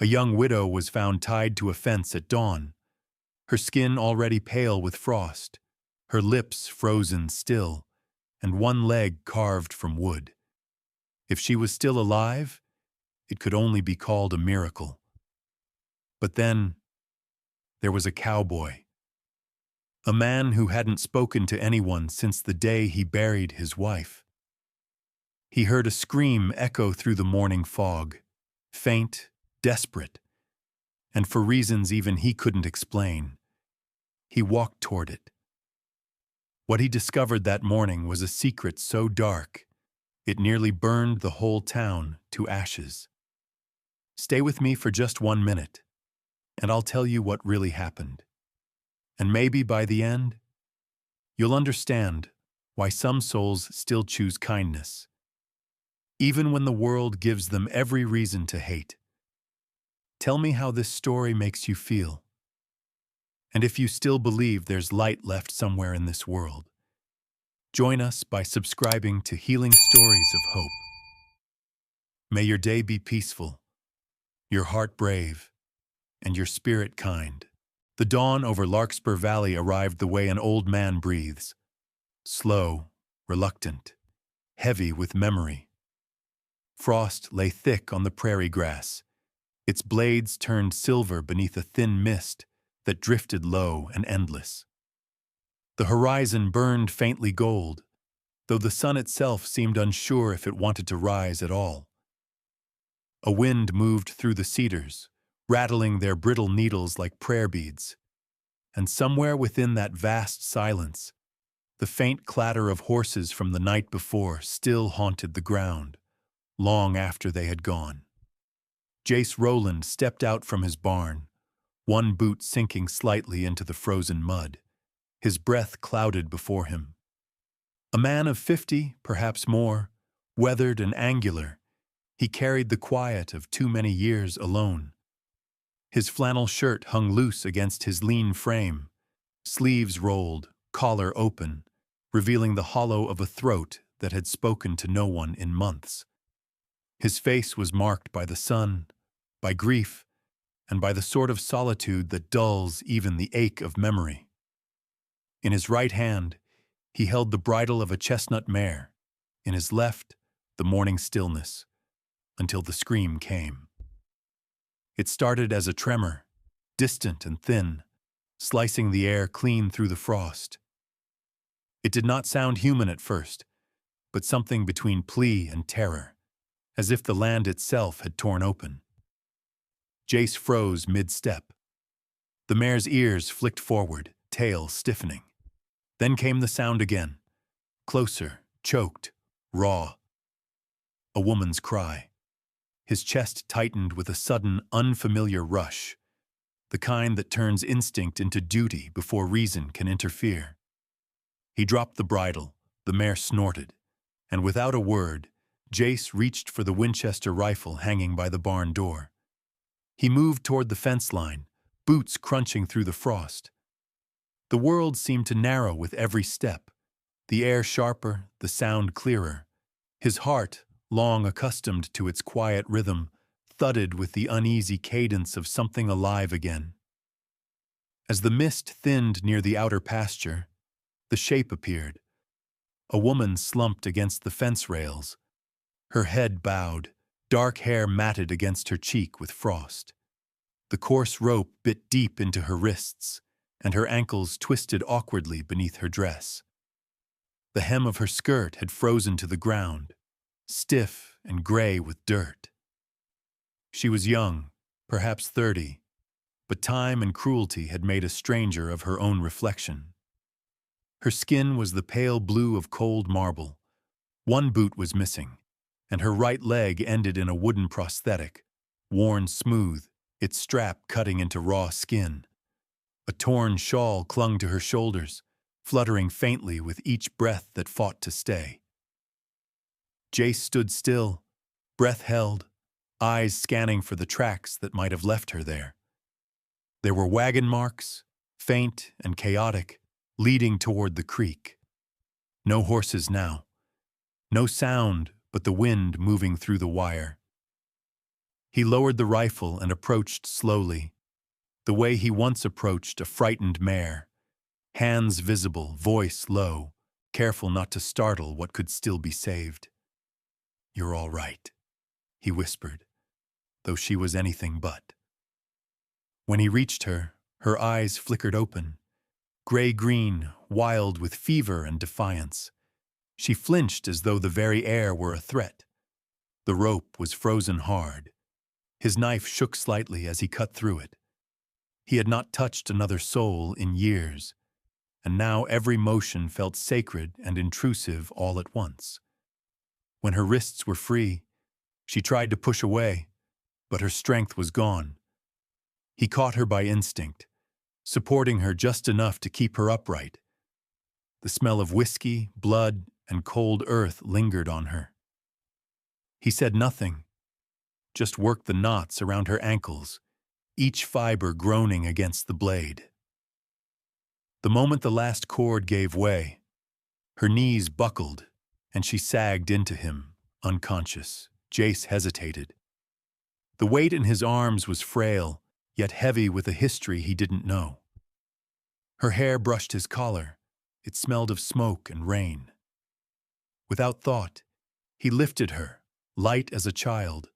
A young widow was found tied to a fence at dawn, her skin already pale with frost, her lips frozen still, and one leg carved from wood. If she was still alive, it could only be called a miracle. But then, there was a cowboy. A man who hadn't spoken to anyone since the day he buried his wife. He heard a scream echo through the morning fog, faint, desperate, and for reasons even he couldn't explain. He walked toward it. What he discovered that morning was a secret so dark, it nearly burned the whole town to ashes. Stay with me for just 1 minute, and I'll tell you what really happened. And maybe by the end, you'll understand why some souls still choose kindness, even when the world gives them every reason to hate. Tell me how this story makes you feel, and if you still believe there's light left somewhere in this world. Join us by subscribing to Healing Stories of Hope. May your day be peaceful, your heart brave, and your spirit kind. The dawn over Larkspur Valley arrived the way an old man breathes, slow, reluctant, heavy with memory. Frost lay thick on the prairie grass, its blades turned silver beneath a thin mist that drifted low and endless. The horizon burned faintly gold, though the sun itself seemed unsure if it wanted to rise at all. A wind moved through the cedars, rattling their brittle needles like prayer beads, and somewhere within that vast silence, the faint clatter of horses from the night before still haunted the ground, long after they had gone. Jace Rowland stepped out from his barn, one boot sinking slightly into the frozen mud, his breath clouded before him. A man of 50, perhaps more, weathered and angular, he carried the quiet of too many years alone. His flannel shirt hung loose against his lean frame, sleeves rolled, collar open, revealing the hollow of a throat that had spoken to no one in months. His face was marked by the sun, by grief, and by the sort of solitude that dulls even the ache of memory. In his right hand, he held the bridle of a chestnut mare, in his left, the morning stillness, until the scream came. It started as a tremor, distant and thin, slicing the air clean through the frost. It did not sound human at first, but something between plea and terror, as if the land itself had torn open. Jace froze mid-step. The mare's ears flicked forward, tail stiffening. Then came the sound again, closer, choked, raw. A woman's cry. His chest tightened with a sudden, unfamiliar rush, the kind that turns instinct into duty before reason can interfere. He dropped the bridle, the mare snorted, and without a word, Jace reached for the Winchester rifle hanging by the barn door. He moved toward the fence line, boots crunching through the frost. The world seemed to narrow with every step, the air sharper, the sound clearer. His heart, long accustomed to its quiet rhythm, thudded with the uneasy cadence of something alive again. As the mist thinned near the outer pasture, the shape appeared. A woman slumped against the fence rails, her head bowed, dark hair matted against her cheek with frost. The coarse rope bit deep into her wrists, and her ankles twisted awkwardly beneath her dress. The hem of her skirt had frozen to the ground, stiff and gray with dirt. She was young, perhaps 30, but time and cruelty had made a stranger of her own reflection. Her skin was the pale blue of cold marble. One boot was missing, and her right leg ended in a wooden prosthetic, worn smooth, its strap cutting into raw skin. A torn shawl clung to her shoulders, fluttering faintly with each breath that fought to stay. Jace stood still, breath held, eyes scanning for the tracks that might have left her there. There were wagon marks, faint and chaotic, leading toward the creek. No horses now. No sound but the wind moving through the wire. He lowered the rifle and approached slowly, the way he once approached a frightened mare, hands visible, voice low, careful not to startle what could still be saved. "You're all right," he whispered, though she was anything but. When he reached her, her eyes flickered open, gray-green, wild with fever and defiance. She flinched as though the very air were a threat. The rope was frozen hard. His knife shook slightly as he cut through it. He had not touched another soul in years, and now every motion felt sacred and intrusive all at once. When her wrists were free, she tried to push away, but her strength was gone. He caught her by instinct, supporting her just enough to keep her upright. The smell of whiskey, blood, and cold earth lingered on her. He said nothing, just worked the knots around her ankles, each fiber groaning against the blade. The moment the last cord gave way, her knees buckled, and she sagged into him, unconscious. Jace hesitated. The weight in his arms was frail, yet heavy with a history he didn't know. Her hair brushed his collar. It smelled of smoke and rain. Without thought, he lifted her, light as a child,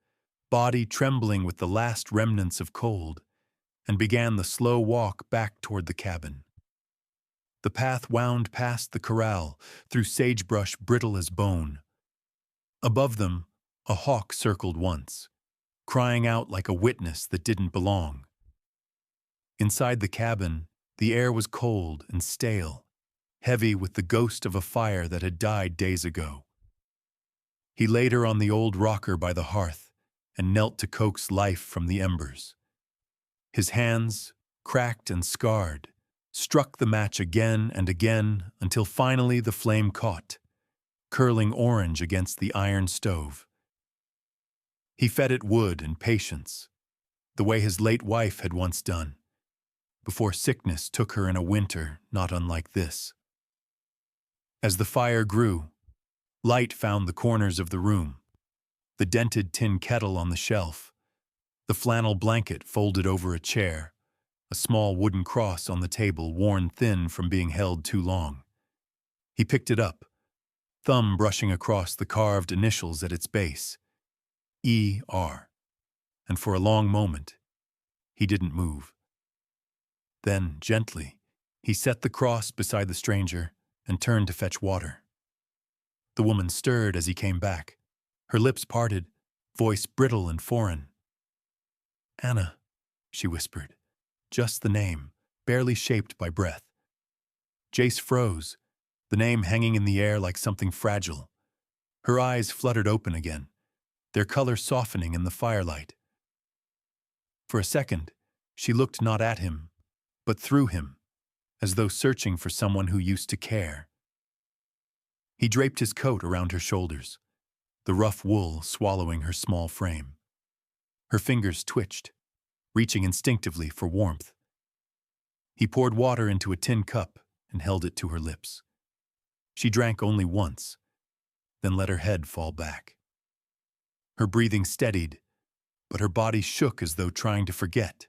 body trembling with the last remnants of cold, and began the slow walk back toward the cabin. The path wound past the corral, through sagebrush brittle as bone. Above them, a hawk circled once, crying out like a witness that didn't belong. Inside the cabin, the air was cold and stale, heavy with the ghost of a fire that had died days ago. He laid her on the old rocker by the hearth and knelt to coax life from the embers. His hands, cracked and scarred, struck the match again and again until finally the flame caught, curling orange against the iron stove. He fed it wood and patience, the way his late wife had once done, before sickness took her in a winter not unlike this. As the fire grew, light found the corners of the room, the dented tin kettle on the shelf, the flannel blanket folded over a chair, a small wooden cross on the table worn thin from being held too long. He picked it up, thumb brushing across the carved initials at its base, E.R., and for a long moment, he didn't move. Then, gently, he set the cross beside the stranger and turned to fetch water. The woman stirred as he came back, her lips parted, voice brittle and foreign. "Anna," she whispered, just the name, barely shaped by breath. Jace froze, the name hanging in the air like something fragile. Her eyes fluttered open again, their color softening in the firelight. For a second, she looked not at him, but through him, as though searching for someone who used to care. He draped his coat around her shoulders, the rough wool swallowing her small frame. Her fingers twitched, reaching instinctively for warmth. He poured water into a tin cup and held it to her lips. She drank only once, then let her head fall back. Her breathing steadied, but her body shook as though trying to forget.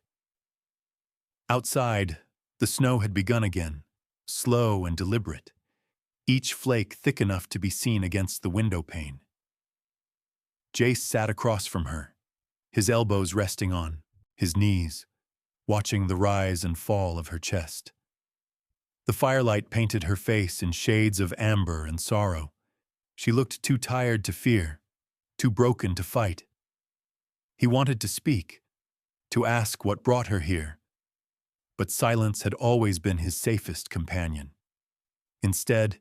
Outside, the snow had begun again, slow and deliberate, each flake thick enough to be seen against the window pane. Jace sat across from her, his elbows resting on his knees, watching the rise and fall of her chest. The firelight painted her face in shades of amber and sorrow. She looked too tired to fear, too broken to fight. He wanted to speak, to ask what brought her here, but silence had always been his safest companion. Instead,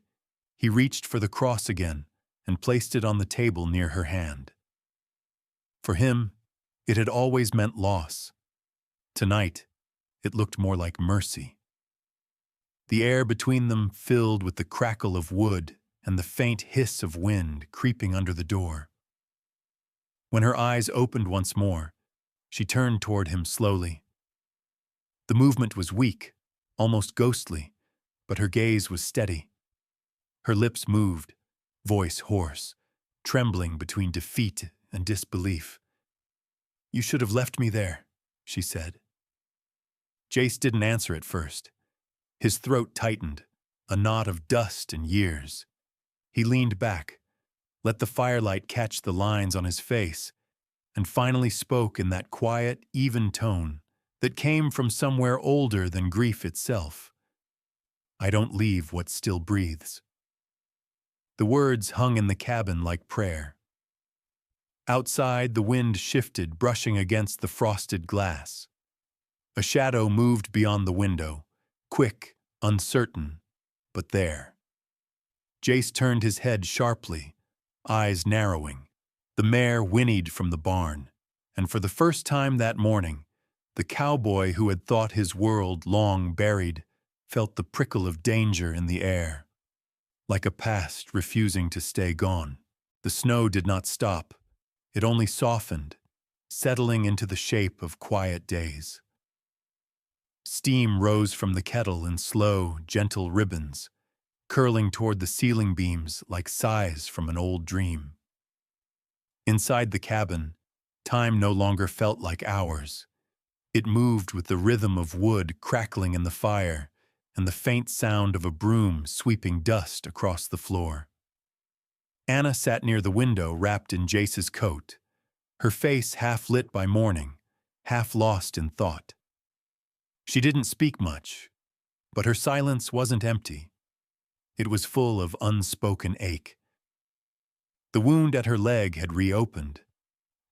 he reached for the cross again and placed it on the table near her hand. For him, it had always meant loss. Tonight, it looked more like mercy. The air between them filled with the crackle of wood and the faint hiss of wind creeping under the door. When her eyes opened once more, she turned toward him slowly. The movement was weak, almost ghostly, but her gaze was steady. Her lips moved, voice hoarse, trembling between defeat and disbelief. You should have left me there, she said. Jace didn't answer at first. His throat tightened, a knot of dust and years. He leaned back, let the firelight catch the lines on his face, and finally spoke in that quiet, even tone that came from somewhere older than grief itself. I don't leave what still breathes. The words hung in the cabin like prayer. Outside, the wind shifted, brushing against the frosted glass. A shadow moved beyond the window, quick, uncertain, but there. Jace turned his head sharply, eyes narrowing. The mare whinnied from the barn, and for the first time that morning, the cowboy who had thought his world long buried felt the prickle of danger in the air, like a past refusing to stay gone. The snow did not stop. It only softened, settling into the shape of quiet days. Steam rose from the kettle in slow, gentle ribbons, curling toward the ceiling beams like sighs from an old dream. Inside the cabin, time no longer felt like hours. It moved with the rhythm of wood crackling in the fire and the faint sound of a broom sweeping dust across the floor. Anna sat near the window wrapped in Jace's coat, her face half lit by morning, half lost in thought. She didn't speak much, but her silence wasn't empty. It was full of unspoken ache. The wound at her leg had reopened,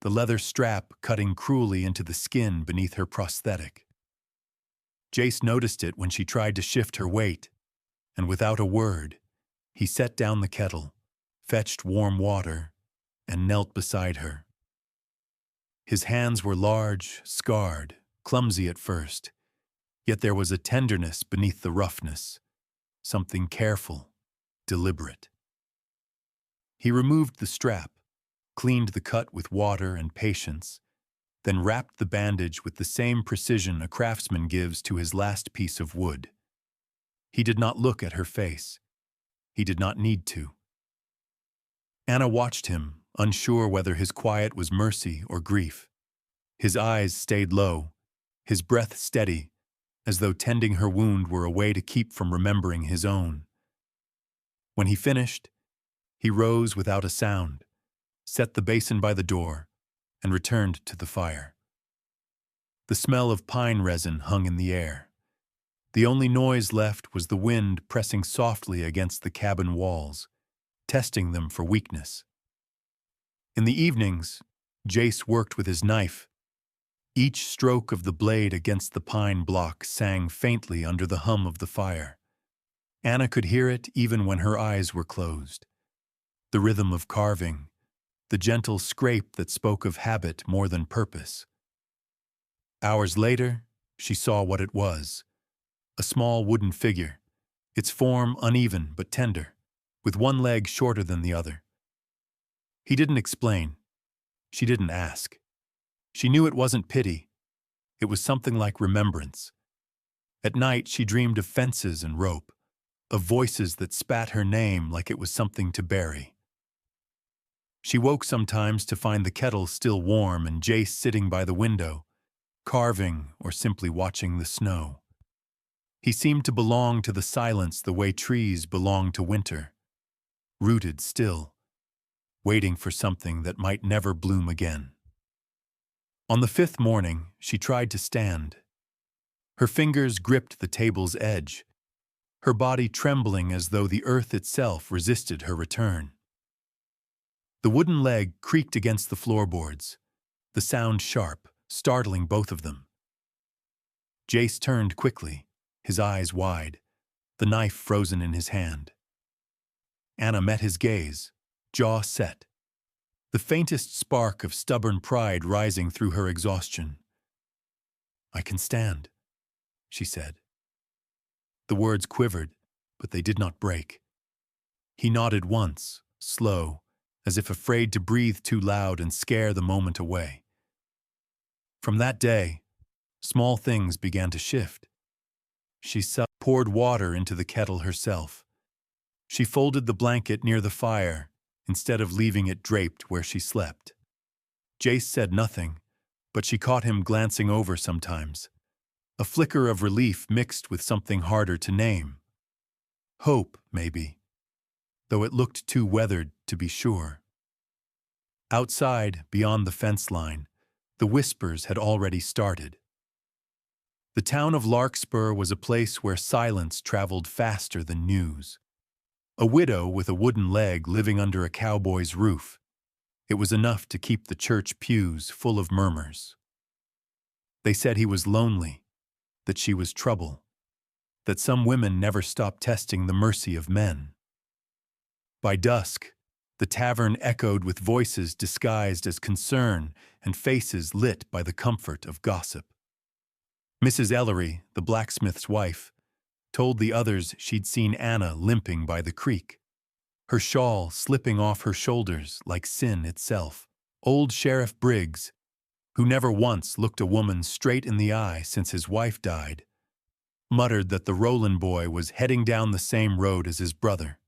the leather strap cutting cruelly into the skin beneath her prosthetic. Jace noticed it when she tried to shift her weight, and without a word, he set down the kettle, fetched warm water, and knelt beside her. His hands were large, scarred, clumsy at first, yet there was a tenderness beneath the roughness, something careful, deliberate. He removed the strap, cleaned the cut with water and patience, then wrapped the bandage with the same precision a craftsman gives to his last piece of wood. He did not look at her face. He did not need to. Anna watched him, unsure whether his quiet was mercy or grief. His eyes stayed low, his breath steady, as though tending her wound were a way to keep from remembering his own. When he finished, he rose without a sound, set the basin by the door, and returned to the fire. The smell of pine resin hung in the air. The only noise left was the wind pressing softly against the cabin walls, testing them for weakness. In the evenings, Jace worked with his knife. Each stroke of the blade against the pine block sang faintly under the hum of the fire. Anna could hear it even when her eyes were closed. The rhythm of carving, the gentle scrape that spoke of habit more than purpose. Hours later, she saw what it was. A small wooden figure, its form uneven but tender, with one leg shorter than the other. He didn't explain. She didn't ask. She knew it wasn't pity. It was something like remembrance. At night, she dreamed of fences and rope, of voices that spat her name like it was something to bury. She woke sometimes to find the kettle still warm and Jace sitting by the window, carving or simply watching the snow. He seemed to belong to the silence the way trees belong to winter, rooted still, waiting for something that might never bloom again. On the fifth morning, she tried to stand. Her fingers gripped the table's edge, her body trembling as though the earth itself resisted her return. The wooden leg creaked against the floorboards, the sound sharp, startling both of them. Jace turned quickly, his eyes wide, the knife frozen in his hand. Anna met his gaze, jaw set, the faintest spark of stubborn pride rising through her exhaustion. "I can stand," she said. The words quivered, but they did not break. He nodded once, slow, as if afraid to breathe too loud and scare the moment away. From that day, small things began to shift. She poured water into the kettle herself. She folded the blanket near the fire instead of leaving it draped where she slept. Jace said nothing, but she caught him glancing over sometimes, a flicker of relief mixed with something harder to name. Hope, maybe, though it looked too weathered to be sure. Outside, beyond the fence line, the whispers had already started. The town of Larkspur was a place where silence traveled faster than news. A widow with a wooden leg living under a cowboy's roof. It was enough to keep the church pews full of murmurs. They said he was lonely, that she was trouble, that some women never stopped testing the mercy of men. By dusk, the tavern echoed with voices disguised as concern and faces lit by the comfort of gossip. Mrs. Ellery, the blacksmith's wife, told the others she'd seen Anna limping by the creek, her shawl slipping off her shoulders like sin itself. Old Sheriff Briggs, who never once looked a woman straight in the eye since his wife died, muttered that the Rowland boy was heading down the same road as his brother.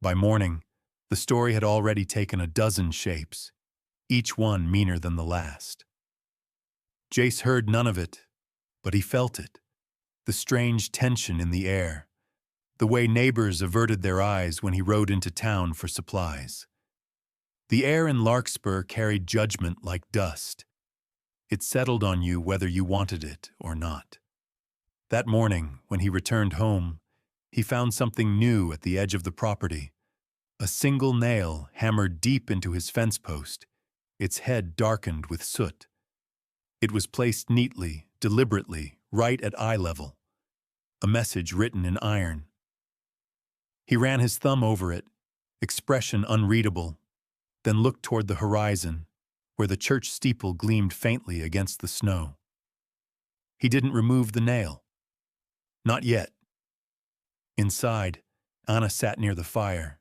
By morning, the story had already taken a dozen shapes, each one meaner than the last. Jace heard none of it, but he felt it, the strange tension in the air, the way neighbors averted their eyes when he rode into town for supplies. The air in Larkspur carried judgment like dust. It settled on you whether you wanted it or not. That morning, when he returned home, he found something new at the edge of the property. A single nail hammered deep into his fence post, its head darkened with soot. It was placed neatly, deliberately, right at eye level. A message written in iron. He ran his thumb over it, expression unreadable, then looked toward the horizon, where the church steeple gleamed faintly against the snow. He didn't remove the nail. Not yet. Inside, Anna sat near the fire,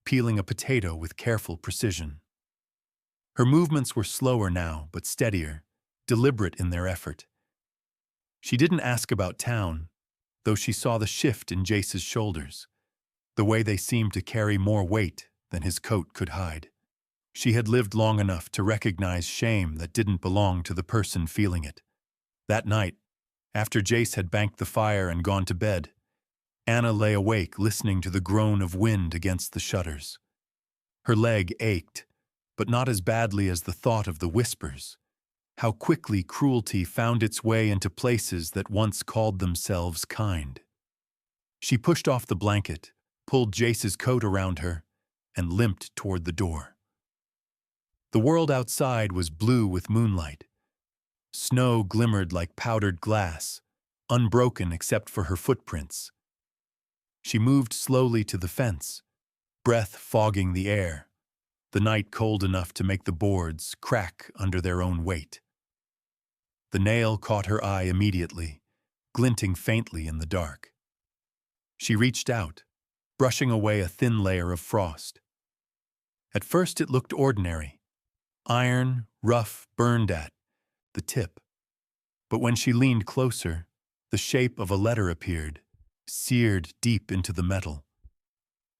peeling a potato with careful precision. Her movements were slower now, but steadier, deliberate in their effort. She didn't ask about town, though she saw the shift in Jace's shoulders, the way they seemed to carry more weight than his coat could hide. She had lived long enough to recognize shame that didn't belong to the person feeling it. That night, after Jace had banked the fire and gone to bed, Anna lay awake listening to the groan of wind against the shutters. Her leg ached, but not as badly as the thought of the whispers. How quickly cruelty found its way into places that once called themselves kind. She pushed off the blanket, pulled Jace's coat around her, and limped toward the door. The world outside was blue with moonlight. Snow glimmered like powdered glass, unbroken except for her footprints. She moved slowly to the fence, breath fogging the air, the night cold enough to make the boards crack under their own weight. The nail caught her eye immediately, glinting faintly in the dark. She reached out, brushing away a thin layer of frost. At first it looked ordinary, iron, rough, burned at the tip. But when she leaned closer, the shape of a letter appeared, seared deep into the metal.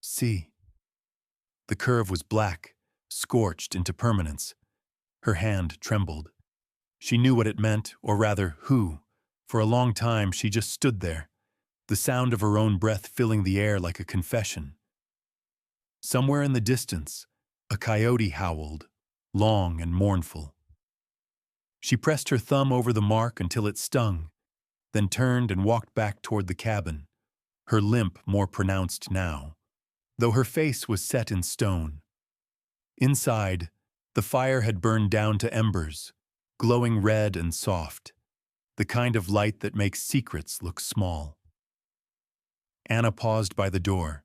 C. The curve was black, scorched into permanence. Her hand trembled. She knew what it meant, or rather, who. For a long time she just stood there, the sound of her own breath filling the air like a confession. Somewhere in the distance, a coyote howled, long and mournful. She pressed her thumb over the mark until it stung, then turned and walked back toward the cabin, her limp more pronounced now, though her face was set in stone. Inside, the fire had burned down to embers, glowing red and soft, the kind of light that makes secrets look small. Anna paused by the door,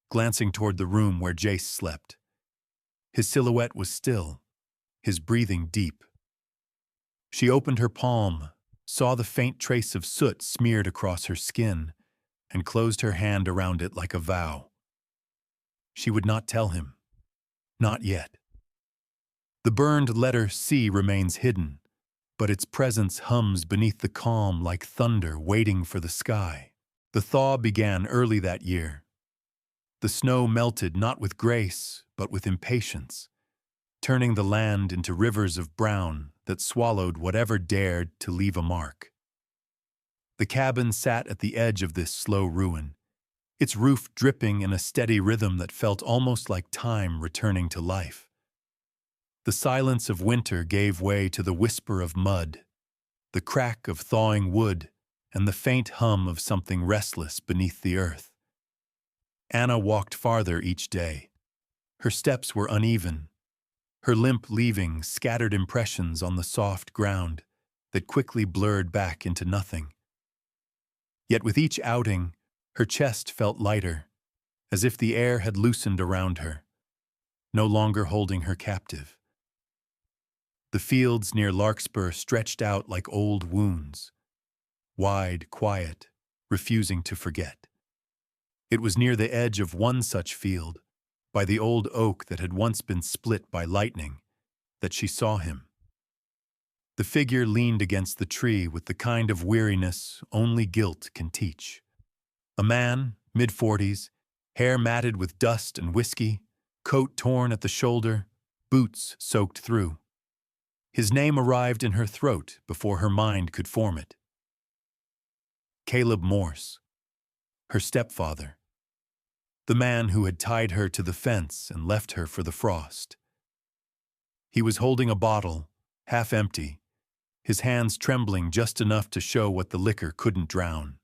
glancing toward the room where Jace slept. His silhouette was still, his breathing deep. She opened her palm, saw the faint trace of soot smeared across her skin, and closed her hand around it like a vow. She would not tell him. Not yet. The burned letter C remains hidden, but its presence hums beneath the calm like thunder waiting for the sky. The thaw began early that year. The snow melted not with grace, but with impatience, turning the land into rivers of brown that swallowed whatever dared to leave a mark. The cabin sat at the edge of this slow ruin, its roof dripping in a steady rhythm that felt almost like time returning to life. The silence of winter gave way to the whisper of mud, the crack of thawing wood, and the faint hum of something restless beneath the earth. Anna walked farther each day. Her steps were uneven, her limp leaving scattered impressions on the soft ground that quickly blurred back into nothing. Yet with each outing, her chest felt lighter, as if the air had loosened around her, no longer holding her captive. The fields near Larkspur stretched out like old wounds, wide, quiet, refusing to forget. It was near the edge of one such field, by the old oak that had once been split by lightning, that she saw him. The figure leaned against the tree with the kind of weariness only guilt can teach. A man, mid-40s, hair matted with dust and whiskey, coat torn at the shoulder, boots soaked through. His name arrived in her throat before her mind could form it. Caleb Morse, her stepfather. The man who had tied her to the fence and left her for the frost. He was holding a bottle, half empty, his hands trembling just enough to show what the liquor couldn't drown.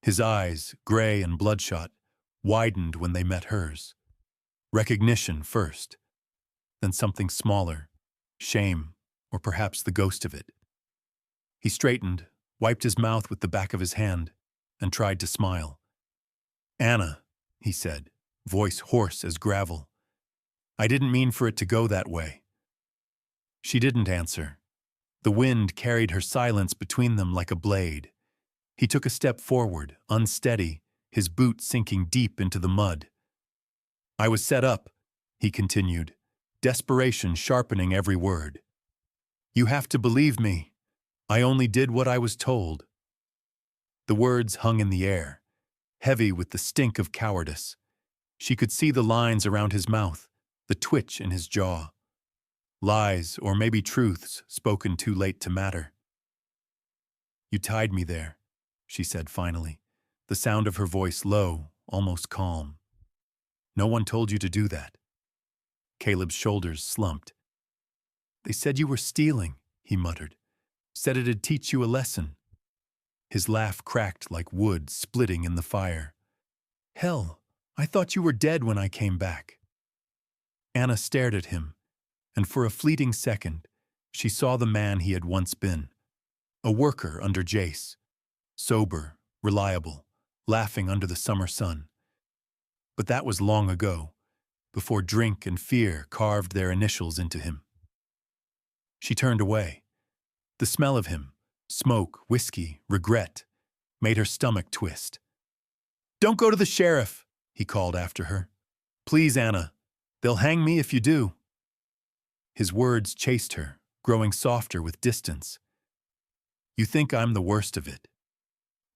His eyes, gray and bloodshot, widened when they met hers. Recognition first, then something smaller, shame, or perhaps the ghost of it. He straightened, wiped his mouth with the back of his hand, and tried to smile. "Anna," he said, voice hoarse as gravel. "I didn't mean for it to go that way." She didn't answer. The wind carried her silence between them like a blade. He took a step forward, unsteady, his boot sinking deep into the mud. "I was set up," he continued, desperation sharpening every word. "You have to believe me. I only did what I was told." The words hung in the air, heavy with the stink of cowardice. She could see the lines around his mouth, the twitch in his jaw. Lies, or maybe truths, spoken too late to matter. "You tied me there," she said finally, the sound of her voice low, almost calm. "No one told you to do that." Caleb's shoulders slumped. "They said you were stealing," he muttered. "Said it'd teach you a lesson." His laugh cracked like wood splitting in the fire. "Hell, I thought you were dead when I came back." Anna stared at him, and for a fleeting second, she saw the man he had once been. A worker under Jace. Sober, reliable, laughing under the summer sun. But that was long ago, before drink and fear carved their initials into him. She turned away. The smell of him, smoke, whiskey, regret, made her stomach twist. "Don't go to the sheriff," he called after her. "Please, Anna. They'll hang me if you do." His words chased her, growing softer with distance. "You think I'm the worst of it.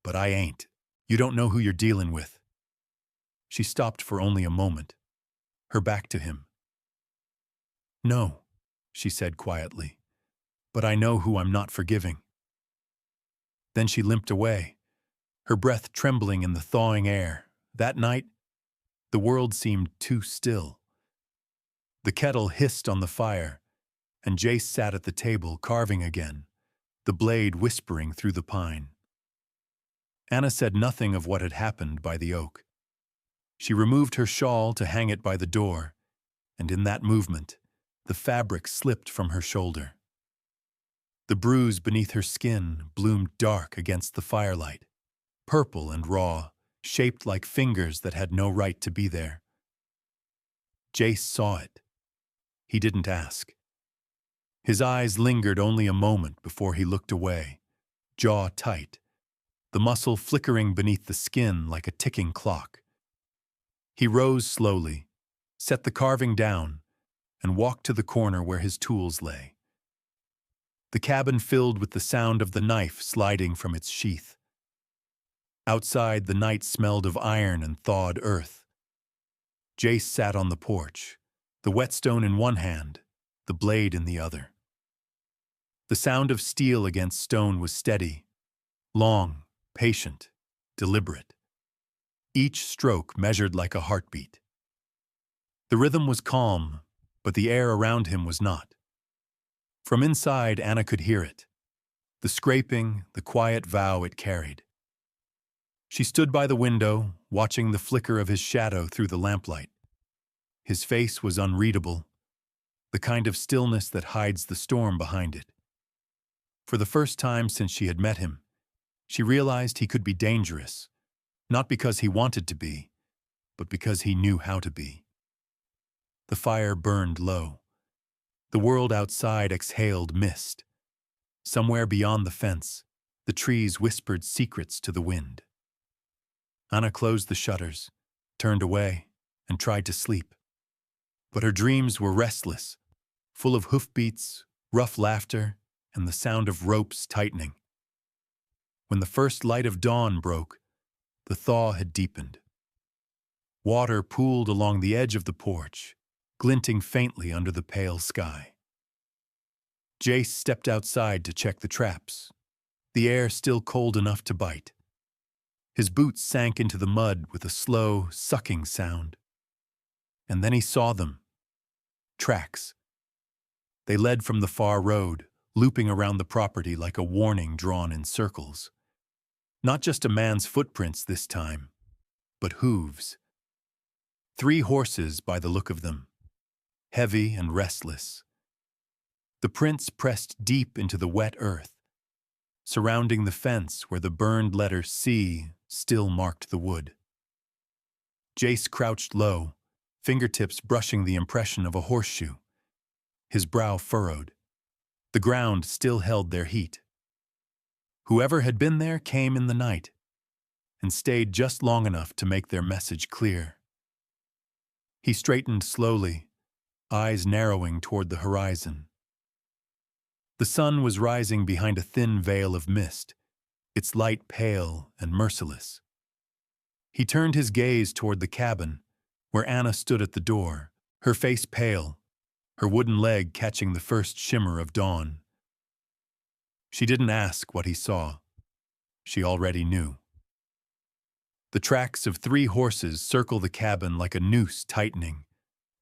But I ain't. You don't know who you're dealing with." She stopped for only a moment, her back to him. "No," she said quietly, "but I know who I'm not forgiving." Then she limped away, her breath trembling in the thawing air. That night, the world seemed too still. The kettle hissed on the fire, and Jace sat at the table carving again, the blade whispering through the pine. Anna said nothing of what had happened by the oak. She removed her shawl to hang it by the door, and in that movement, the fabric slipped from her shoulder. The bruise beneath her skin bloomed dark against the firelight, purple and raw, shaped like fingers that had no right to be there. Jace saw it. He didn't ask. His eyes lingered only a moment before he looked away, jaw tight, the muscle flickering beneath the skin like a ticking clock. He rose slowly, set the carving down, and walked to the corner where his tools lay. The cabin filled with the sound of the knife sliding from its sheath. Outside, the night smelled of iron and thawed earth. Jace sat on the porch, the whetstone in one hand, the blade in the other. The sound of steel against stone was steady, long, patient, deliberate. Each stroke measured like a heartbeat. The rhythm was calm, but the air around him was not. From inside, Anna could hear it, the scraping, the quiet vow it carried. She stood by the window, watching the flicker of his shadow through the lamplight. His face was unreadable, the kind of stillness that hides the storm behind it. For the first time since she had met him, she realized he could be dangerous, not because he wanted to be, but because he knew how to be. The fire burned low. The world outside exhaled mist. Somewhere beyond the fence, the trees whispered secrets to the wind. Anna closed the shutters, turned away, and tried to sleep. But her dreams were restless, full of hoofbeats, rough laughter, and the sound of ropes tightening. When the first light of dawn broke, the thaw had deepened. Water pooled along the edge of the porch, glinting faintly under the pale sky. Jace stepped outside to check the traps, the air still cold enough to bite. His boots sank into the mud with a slow, sucking sound. And then he saw them. Tracks. They led from the far road, looping around the property like a warning drawn in circles. Not just a man's footprints this time, but hooves. 3 horses by the look of them, heavy and restless. The prints pressed deep into the wet earth, surrounding the fence where the burned letter C still marked the wood. Jace crouched low, fingertips brushing the impression of a horseshoe. His brow furrowed. The ground still held their heat. Whoever had been there came in the night, and stayed just long enough to make their message clear. He straightened slowly, eyes narrowing toward the horizon. The sun was rising behind a thin veil of mist, its light pale and merciless. He turned his gaze toward the cabin, where Anna stood at the door, her face pale, her wooden leg catching the first shimmer of dawn. She didn't ask what he saw. She already knew. The tracks of 3 horses circle the cabin like a noose tightening,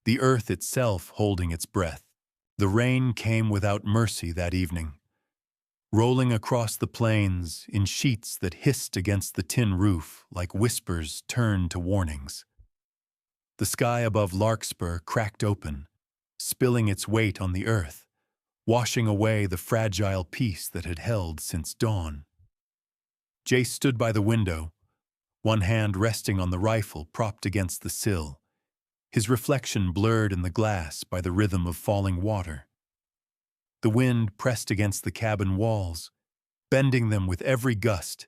the earth itself holding its breath. The rain came without mercy that evening, rolling across the plains in sheets that hissed against the tin roof like whispers turned to warnings. The sky above Larkspur cracked open, spilling its weight on the earth, washing away the fragile peace that had held since dawn. Jace stood by the window, one hand resting on the rifle propped against the sill, his reflection blurred in the glass by the rhythm of falling water. The wind pressed against the cabin walls, bending them with every gust,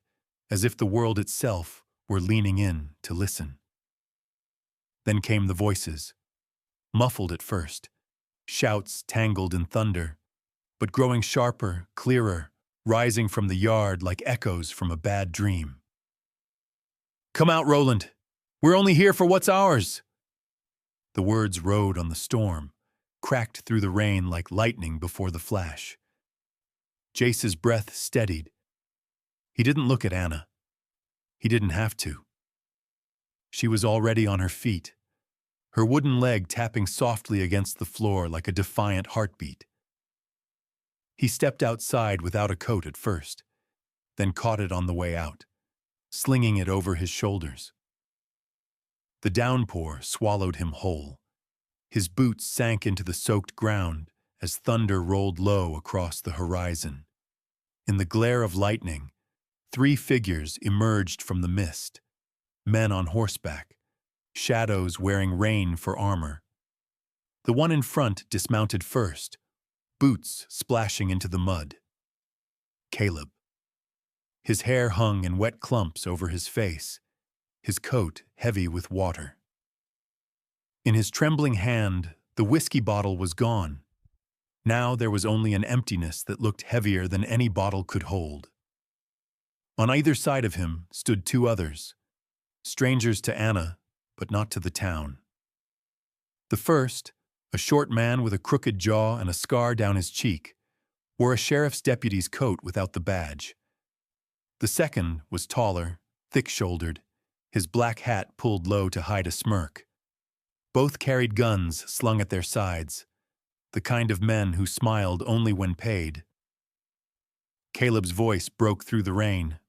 as if the world itself were leaning in to listen. Then came the voices, muffled at first, shouts tangled in thunder, but growing sharper, clearer, rising from the yard like echoes from a bad dream. "Come out, Roland! We're only here for what's ours!" The words rode on the storm, cracked through the rain like lightning before the flash. Jace's breath steadied. He didn't look at Anna. He didn't have to. She was already on her feet, her wooden leg tapping softly against the floor like a defiant heartbeat. He stepped outside without a coat at first, then caught it on the way out, slinging it over his shoulders. The downpour swallowed him whole. His boots sank into the soaked ground as thunder rolled low across the horizon. In the glare of lightning, 3 figures emerged from the mist, men on horseback, shadows wearing rain for armor. The one in front dismounted first, boots splashing into the mud. Caleb. His hair hung in wet clumps over his face, his coat heavy with water. In his trembling hand, the whiskey bottle was gone. Now there was only an emptiness that looked heavier than any bottle could hold. On either side of him stood 2 others, strangers to Anna, but not to the town. The first, a short man with a crooked jaw and a scar down his cheek, wore a sheriff's deputy's coat without the badge. The second was taller, thick-shouldered, his black hat pulled low to hide a smirk. Both carried guns slung at their sides, the kind of men who smiled only when paid. Caleb's voice broke through the rain.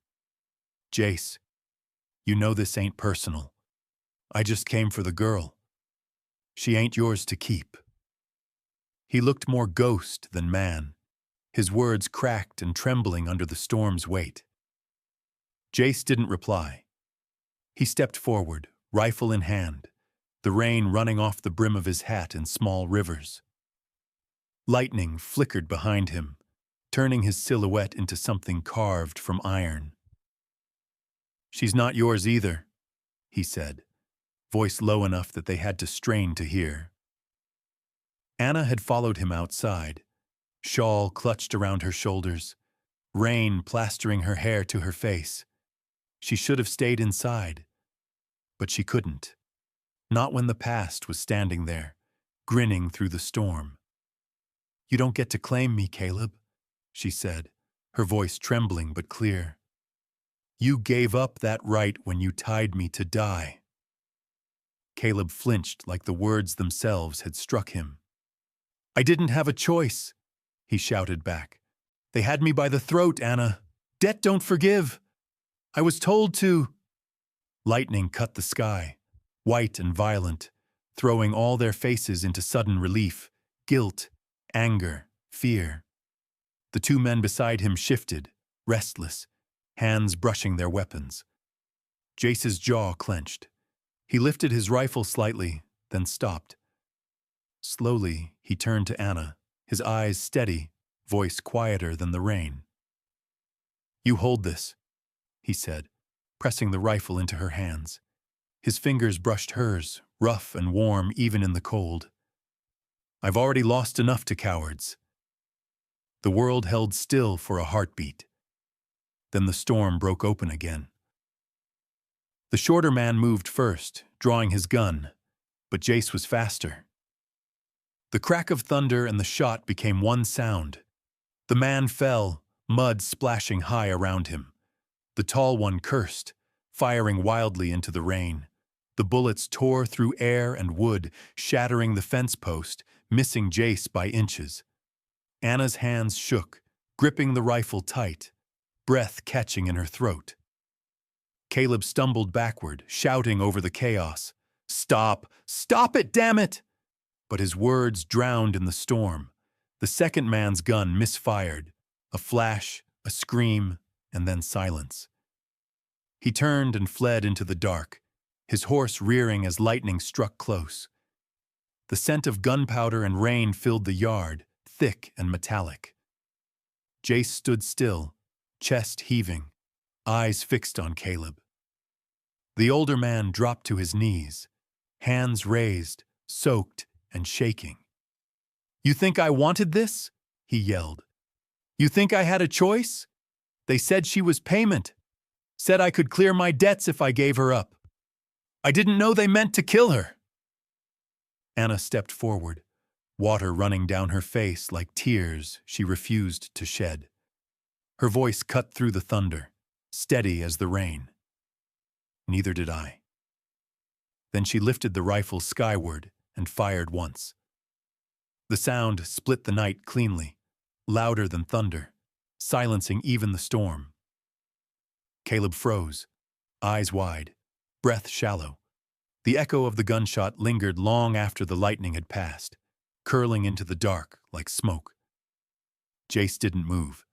"Jace, you know this ain't personal. I just came for the girl. She ain't yours to keep." He looked more ghost than man, his words cracked and trembling under the storm's weight. Jace didn't reply. He stepped forward, rifle in hand, the rain running off the brim of his hat in small rivers. Lightning flickered behind him, turning his silhouette into something carved from iron. "She's not yours either," he said, voice low enough that they had to strain to hear. Anna had followed him outside, shawl clutched around her shoulders, rain plastering her hair to her face. She should have stayed inside, but she couldn't. Not when the past was standing there, grinning through the storm. "You don't get to claim me, Caleb," she said, her voice trembling but clear. "You gave up that right when you tied me to die." Caleb flinched like the words themselves had struck him. "I didn't have a choice," he shouted back. "They had me by the throat, Anna. Debt don't forgive. I was told to." Lightning cut the sky, white and violent, throwing all their faces into sudden relief, guilt, anger, fear. The two men beside him shifted, restless, hands brushing their weapons. Jace's jaw clenched. He lifted his rifle slightly, then stopped. Slowly, he turned to Anna, his eyes steady, voice quieter than the rain. "You hold this," he said, pressing the rifle into her hands. His fingers brushed hers, rough and warm even in the cold. "I've already lost enough to cowards." The world held still for a heartbeat. Then the storm broke open again. The shorter man moved first, drawing his gun, but Jace was faster. The crack of thunder and the shot became one sound. The man fell, mud splashing high around him. The tall one cursed, firing wildly into the rain. The bullets tore through air and wood, shattering the fence post, missing Jace by inches. Anna's hands shook, gripping the rifle tight, breath catching in her throat. Caleb stumbled backward, shouting over the chaos. "Stop! Stop it, damn it!" But his words drowned in the storm. The second man's gun misfired. A flash, a scream, and then silence. He turned and fled into the dark, his horse rearing as lightning struck close. The scent of gunpowder and rain filled the yard, thick and metallic. Jace stood still, chest heaving, eyes fixed on Caleb. The older man dropped to his knees, hands raised, soaked and shaking. "You think I wanted this?" he yelled. "You think I had a choice? They said she was payment. Said I could clear my debts if I gave her up. I didn't know they meant to kill her." Anna stepped forward, water running down her face like tears she refused to shed. Her voice cut through the thunder, steady as the rain. "Neither did I." Then she lifted the rifle skyward and fired once. The sound split the night cleanly, louder than thunder, silencing even the storm. Caleb froze, eyes wide, breath shallow. The echo of the gunshot lingered long after the lightning had passed, curling into the dark like smoke. Jace didn't move.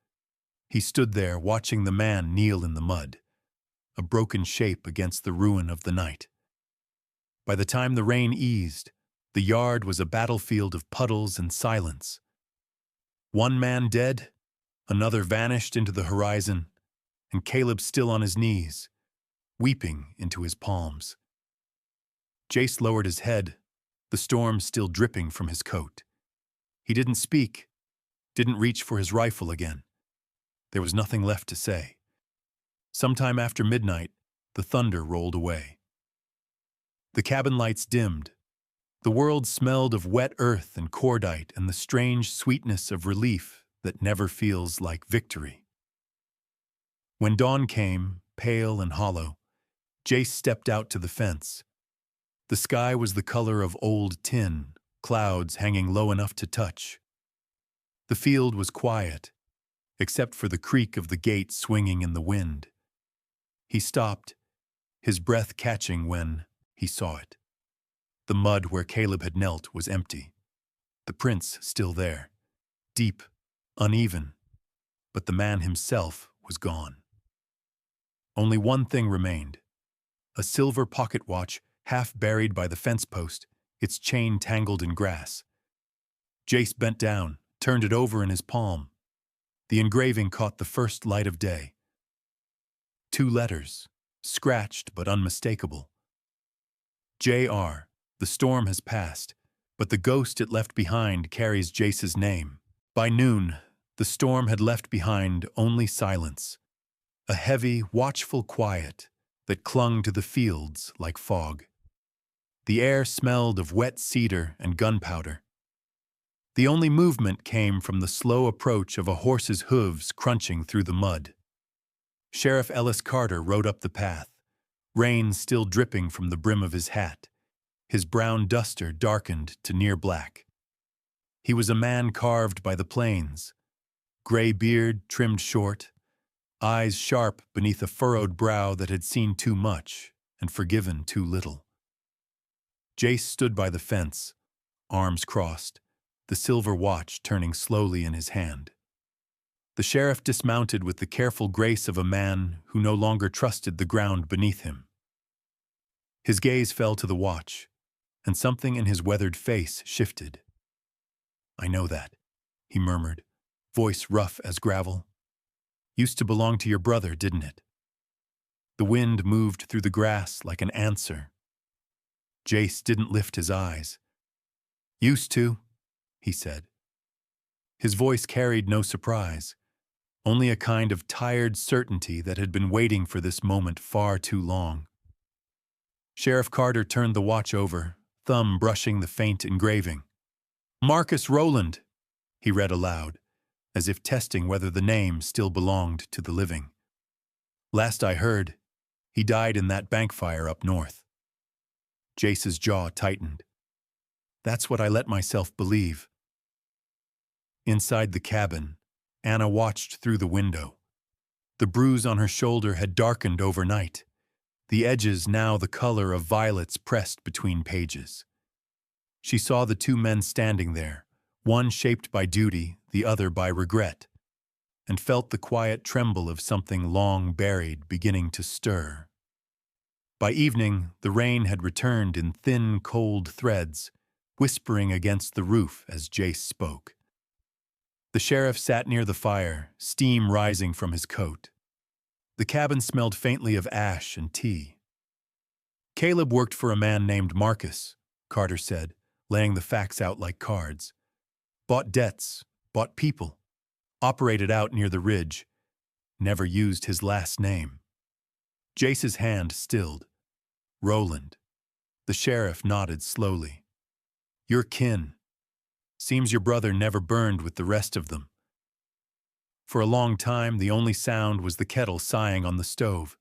He stood there watching the man kneel in the mud, a broken shape against the ruin of the night. By the time the rain eased, the yard was a battlefield of puddles and silence. One man dead, another vanished into the horizon, and Caleb still on his knees, weeping into his palms. Jace lowered his head, the storm still dripping from his coat. He didn't speak, didn't reach for his rifle again. There was nothing left to say. Sometime after midnight, the thunder rolled away. The cabin lights dimmed. The world smelled of wet earth and cordite and the strange sweetness of relief that never feels like victory. When dawn came, pale and hollow, Jace stepped out to the fence. The sky was the color of old tin, clouds hanging low enough to touch. The field was quiet, except for the creak of the gate swinging in the wind. He stopped, his breath catching when he saw it. The mud where Caleb had knelt was empty. The prints still there, deep, uneven, but the man himself was gone. Only one thing remained, a silver pocket watch half buried by the fence post, its chain tangled in grass. Jace bent down, turned it over in his palm. The engraving caught the first light of day. 2 letters, scratched but unmistakable. J.R., the storm has passed, but the ghost it left behind carries Jace's name. By noon, the storm had left behind only silence, a heavy, watchful quiet that clung to the fields like fog. The air smelled of wet cedar and gunpowder. The only movement came from the slow approach of a horse's hooves crunching through the mud. Sheriff Ellis Carter rode up the path, rain still dripping from the brim of his hat, his brown duster darkened to near black. He was a man carved by the plains, gray beard trimmed short, eyes sharp beneath a furrowed brow that had seen too much and forgiven too little. Jace stood by the fence, arms crossed, the silver watch turning slowly in his hand. The sheriff dismounted with the careful grace of a man who no longer trusted the ground beneath him. His gaze fell to the watch, and something in his weathered face shifted. "I know that," he murmured, voice rough as gravel. "Used to belong to your brother, didn't it?" The wind moved through the grass like an answer. Jace didn't lift his eyes. "Used to," he said. His voice carried no surprise, only a kind of tired certainty that had been waiting for this moment far too long. Sheriff Carter turned the watch over, thumb brushing the faint engraving. "Marcus Rowland," he read aloud, as if testing whether the name still belonged to the living. "Last I heard, he died in that bank fire up north." Jace's jaw tightened. "That's what I let myself believe." Inside the cabin, Anna watched through the window. The bruise on her shoulder had darkened overnight, the edges now the color of violets pressed between pages. She saw the 2 men standing there, one shaped by duty, the other by regret, and felt the quiet tremble of something long buried beginning to stir. By evening, the rain had returned in thin, cold threads, whispering against the roof as Jace spoke. The sheriff sat near the fire, steam rising from his coat. The cabin smelled faintly of ash and tea. "Caleb worked for a man named Marcus," Carter said, laying the facts out like cards. "Bought debts, bought people, operated out near the ridge, never used his last name." Jace's hand stilled. "Rowland." The sheriff nodded slowly. "Your kin. Seems your brother never burned with the rest of them." For a long time, the only sound was the kettle sighing on the stove.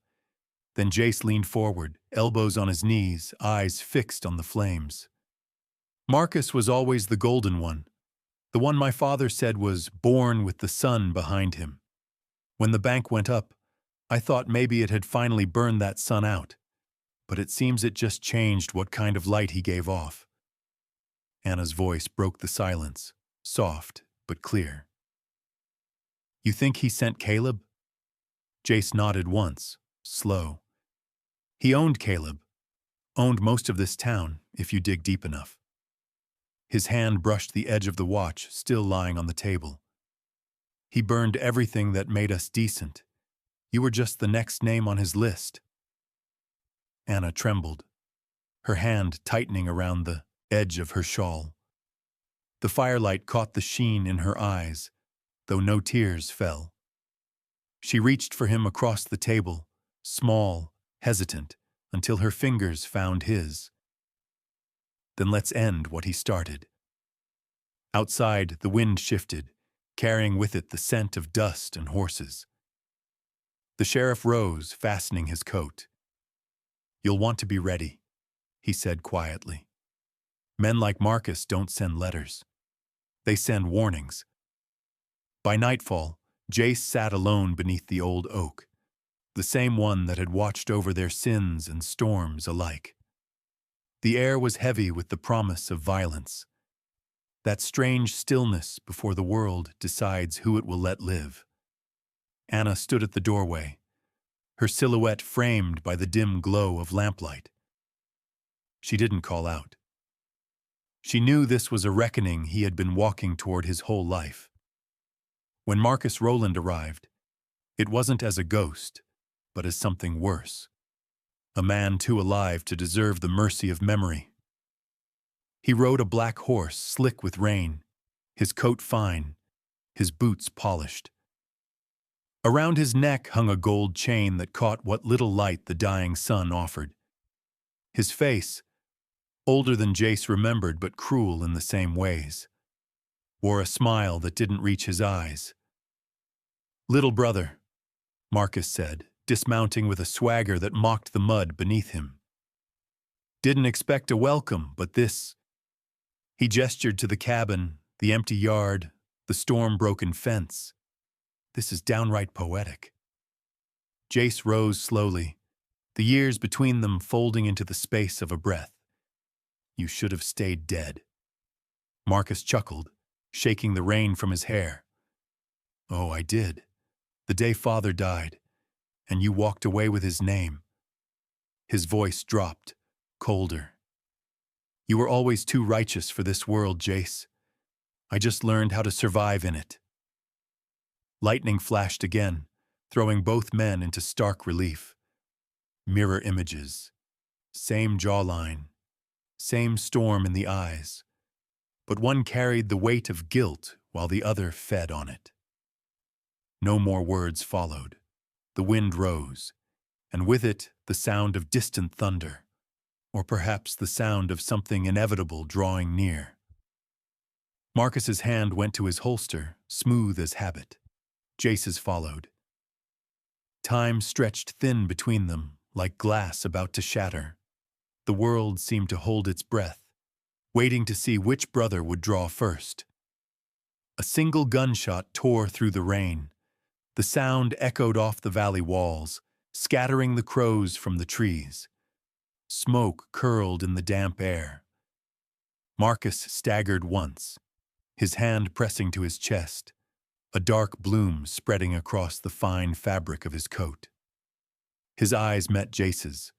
Then Jace leaned forward, elbows on his knees, eyes fixed on the flames. "Marcus was always the golden one, the one my father said was born with the sun behind him. When the bank went up, I thought maybe it had finally burned that sun out, but it seems it just changed what kind of light he gave off." Anna's voice broke the silence, soft but clear. "You think he sent Caleb?" Jace nodded once, slow. "He owned Caleb, owned most of this town, if you dig deep enough." His hand brushed the edge of the watch still lying on the table. "He burned everything that made us decent. You were just the next name on his list." Anna trembled, her hand tightening around the edge of her shawl. The firelight caught the sheen in her eyes, though no tears fell. She reached for him across the table, small, hesitant, until her fingers found his. "Then let's end what he started." Outside, the wind shifted, carrying with it the scent of dust and horses. The sheriff rose, fastening his coat. "You'll want to be ready," he said quietly. "Men like Marcus don't send letters. They send warnings." By nightfall, Jace sat alone beneath the old oak, the same one that had watched over their sins and storms alike. The air was heavy with the promise of violence, that strange stillness before the world decides who it will let live. Anna stood at the doorway, her silhouette framed by the dim glow of lamplight. She didn't call out. She knew this was a reckoning he had been walking toward his whole life. When Marcus Rowland arrived, it wasn't as a ghost, but as something worse. A man too alive to deserve the mercy of memory. He rode a black horse slick with rain, his coat fine, his boots polished. Around his neck hung a gold chain that caught what little light the dying sun offered. His face, older than Jace remembered but cruel in the same ways, wore a smile that didn't reach his eyes. "Little brother," Marcus said, dismounting with a swagger that mocked the mud beneath him. "Didn't expect a welcome, but this—" He gestured to the cabin, the empty yard, the storm-broken fence. "This is downright poetic." Jace rose slowly, the years between them folding into the space of a breath. "You should have stayed dead." Marcus chuckled, shaking the rain from his hair. "Oh, I did. The day Father died, and you walked away with his name." His voice dropped, colder. "You were always too righteous for this world, Jace. I just learned how to survive in it." Lightning flashed again, throwing both men into stark relief. Mirror images. Same jawline. Same storm in the eyes. But one carried the weight of guilt while the other fed on it. No more words followed. The wind rose, and with it the sound of distant thunder, or perhaps the sound of something inevitable drawing near. Marcus's hand went to his holster, smooth as habit. Jace's followed. Time stretched thin between them, like glass about to shatter. The world seemed to hold its breath, waiting to see which brother would draw first. A single gunshot tore through the rain. The sound echoed off the valley walls, scattering the crows from the trees. Smoke curled in the damp air. Marcus staggered once, his hand pressing to his chest, a dark bloom spreading across the fine fabric of his coat. His eyes met Jace's.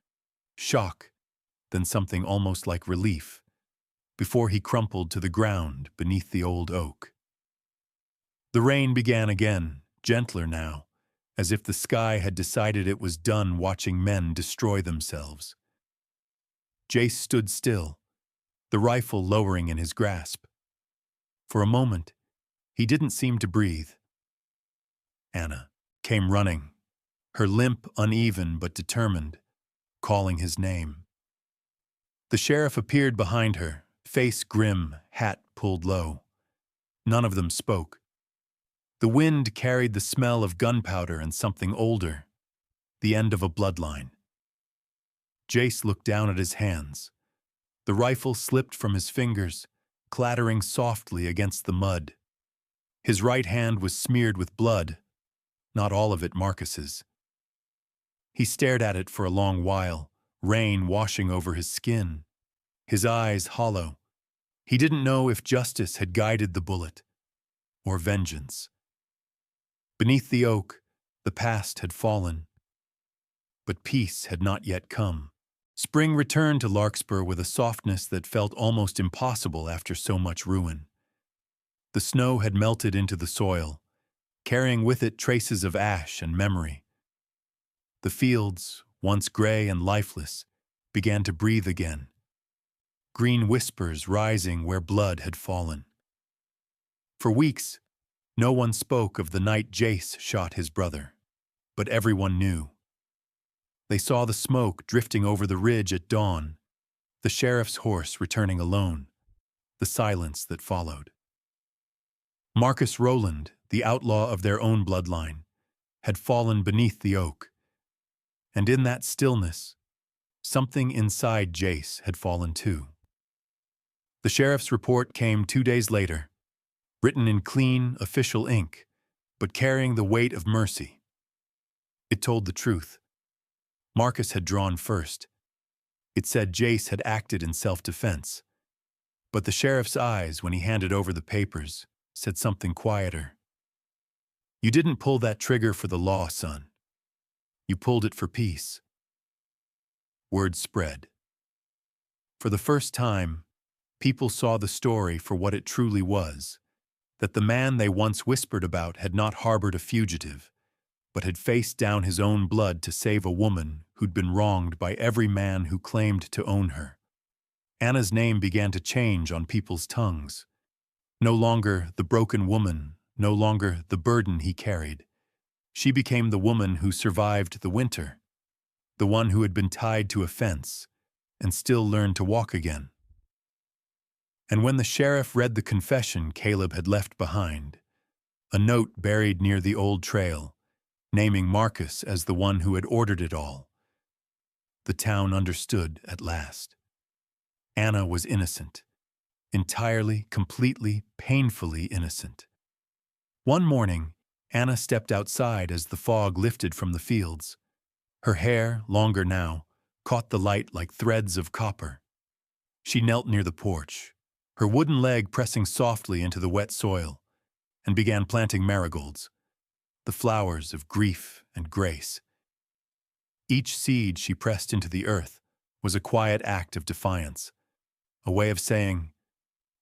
Shock, then something almost like relief, before he crumpled to the ground beneath the old oak. The rain began again, gentler now, as if the sky had decided it was done watching men destroy themselves. Jace stood still, the rifle lowering in his grasp. For a moment, he didn't seem to breathe. Anna came running, her limp uneven but determined, calling his name. The sheriff appeared behind her, face grim, hat pulled low. None of them spoke. The wind carried the smell of gunpowder and something older, the end of a bloodline. Jace looked down at his hands. The rifle slipped from his fingers, clattering softly against the mud. His right hand was smeared with blood, not all of it Marcus's. He stared at it for a long while, rain washing over his skin, his eyes hollow. He didn't know if justice had guided the bullet, or vengeance. Beneath the oak, the past had fallen, but peace had not yet come. Spring returned to Larkspur with a softness that felt almost impossible after so much ruin. The snow had melted into the soil, carrying with it traces of ash and memory. The fields, once gray and lifeless, began to breathe again, green whispers rising where blood had fallen. For weeks, no one spoke of the night Jace shot his brother, but everyone knew. They saw the smoke drifting over the ridge at dawn, the sheriff's horse returning alone, the silence that followed. Marcus Rowland, the outlaw of their own bloodline, had fallen beneath the oak. And in that stillness, something inside Jace had fallen too. The sheriff's report came 2 days later, written in clean, official ink, but carrying the weight of mercy. It told the truth. Marcus had drawn first. It said Jace had acted in self-defense. But the sheriff's eyes, when he handed over the papers, said something quieter. You didn't pull that trigger for the law, son. You pulled it for peace. Word spread. For the first time, people saw the story for what it truly was, that the man they once whispered about had not harbored a fugitive, but had faced down his own blood to save a woman who'd been wronged by every man who claimed to own her. Anna's name began to change on people's tongues. No longer the broken woman, no longer the burden he carried. She became the woman who survived the winter, the one who had been tied to a fence and still learned to walk again. And when the sheriff read the confession Caleb had left behind, a note buried near the old trail, naming Marcus as the one who had ordered it all, the town understood at last. Anna was innocent. Entirely, completely, painfully innocent. One morning, Anna stepped outside as the fog lifted from the fields. Her hair, longer now, caught the light like threads of copper. She knelt near the porch, her wooden leg pressing softly into the wet soil, and began planting marigolds, the flowers of grief and grace. Each seed she pressed into the earth was a quiet act of defiance, a way of saying,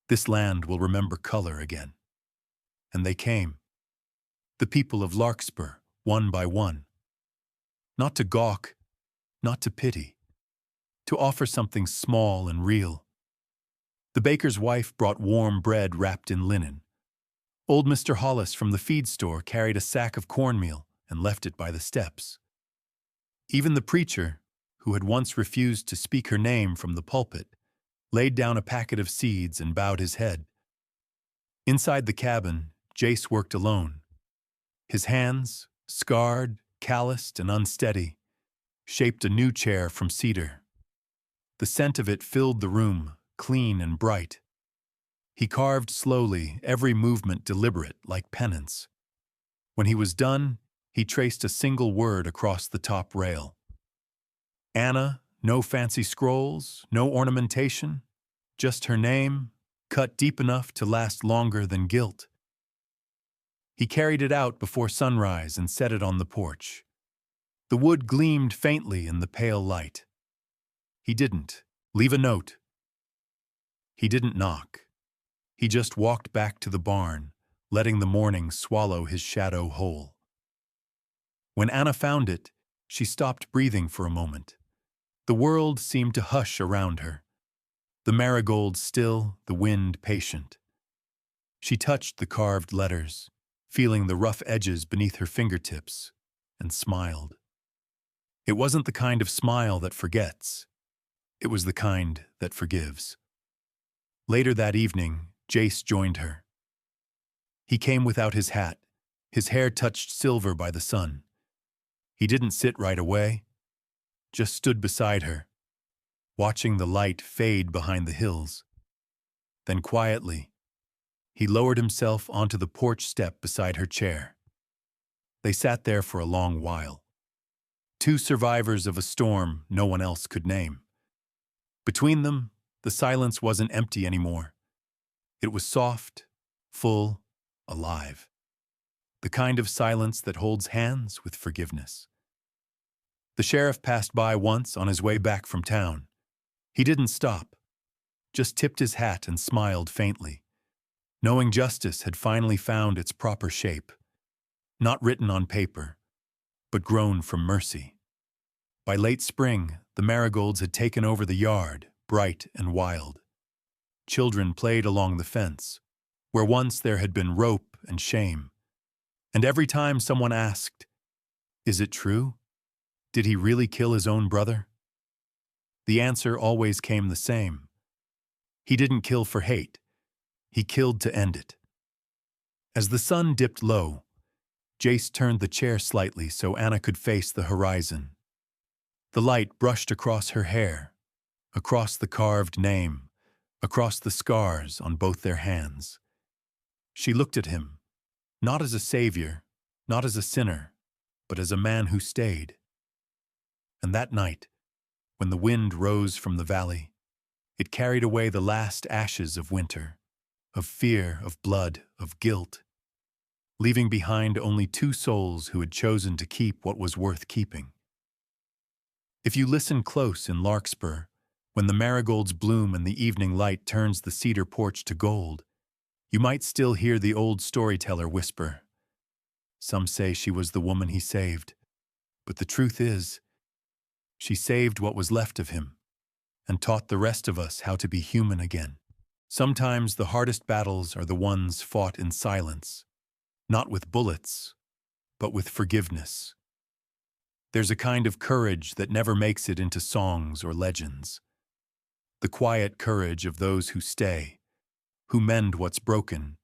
this land will remember color again. And they came. The people of Larkspur, one by one. Not to gawk, not to pity, to offer something small and real. The baker's wife brought warm bread wrapped in linen. Old Mr. Hollis from the feed store carried a sack of cornmeal and left it by the steps. Even the preacher, who had once refused to speak her name from the pulpit, laid down a packet of seeds and bowed his head. Inside the cabin, Jace worked alone. His hands, scarred, calloused, and unsteady, shaped a new chair from cedar. The scent of it filled the room, clean and bright. He carved slowly, every movement deliberate, like penance. When he was done, he traced a single word across the top rail. Anna, no fancy scrolls, no ornamentation, just her name, cut deep enough to last longer than guilt. He carried it out before sunrise and set it on the porch. The wood gleamed faintly in the pale light. He didn't leave a note. He didn't knock. He just walked back to the barn, letting the morning swallow his shadow whole. When Anna found it, she stopped breathing for a moment. The world seemed to hush around her. The marigolds still, the wind patient. She touched the carved letters, feeling the rough edges beneath her fingertips, and smiled. It wasn't the kind of smile that forgets. It was the kind that forgives. Later that evening, Jace joined her. He came without his hat, his hair touched silver by the sun. He didn't sit right away, just stood beside her, watching the light fade behind the hills. Then quietly, he lowered himself onto the porch step beside her chair. They sat there for a long while. Two survivors of a storm no one else could name. Between them, the silence wasn't empty anymore. It was soft, full, alive. The kind of silence that holds hands with forgiveness. The sheriff passed by once on his way back from town. He didn't stop, just tipped his hat and smiled faintly, knowing justice had finally found its proper shape, not written on paper, but grown from mercy. By late spring, the marigolds had taken over the yard, bright and wild. Children played along the fence, where once there had been rope and shame. And every time someone asked, "Is it true? Did he really kill his own brother?" The answer always came the same. He didn't kill for hate. He killed to end it. As the sun dipped low, Jace turned the chair slightly so Anna could face the horizon. The light brushed across her hair, across the carved name, across the scars on both their hands. She looked at him, not as a savior, not as a sinner, but as a man who stayed. And that night, when the wind rose from the valley, it carried away the last ashes of winter, of fear, of blood, of guilt, leaving behind only two souls who had chosen to keep what was worth keeping. If you listen close in Larkspur, when the marigolds bloom and the evening light turns the cedar porch to gold, you might still hear the old storyteller whisper. Some say she was the woman he saved, but the truth is, she saved what was left of him and taught the rest of us how to be human again. Sometimes the hardest battles are the ones fought in silence, not with bullets, but with forgiveness. There's a kind of courage that never makes it into songs or legends. The quiet courage of those who stay, who mend what's broken,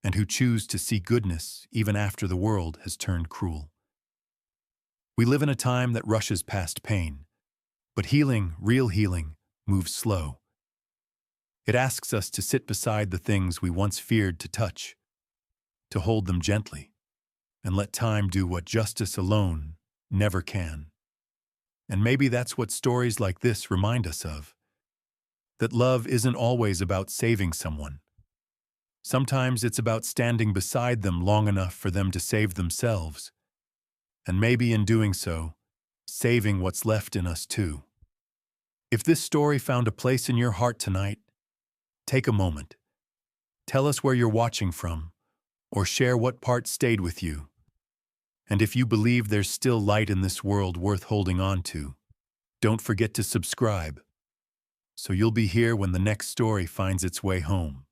and who choose to see goodness even after the world has turned cruel. We live in a time that rushes past pain, but healing, real healing, moves slow. It asks us to sit beside the things we once feared to touch, to hold them gently, and let time do what justice alone never can. And maybe that's what stories like this remind us of, that love isn't always about saving someone. Sometimes it's about standing beside them long enough for them to save themselves, and maybe in doing so, saving what's left in us too. If this story found a place in your heart tonight, take a moment. Tell us where you're watching from, or share what part stayed with you. And if you believe there's still light in this world worth holding on to, don't forget to subscribe, so you'll be here when the next story finds its way home.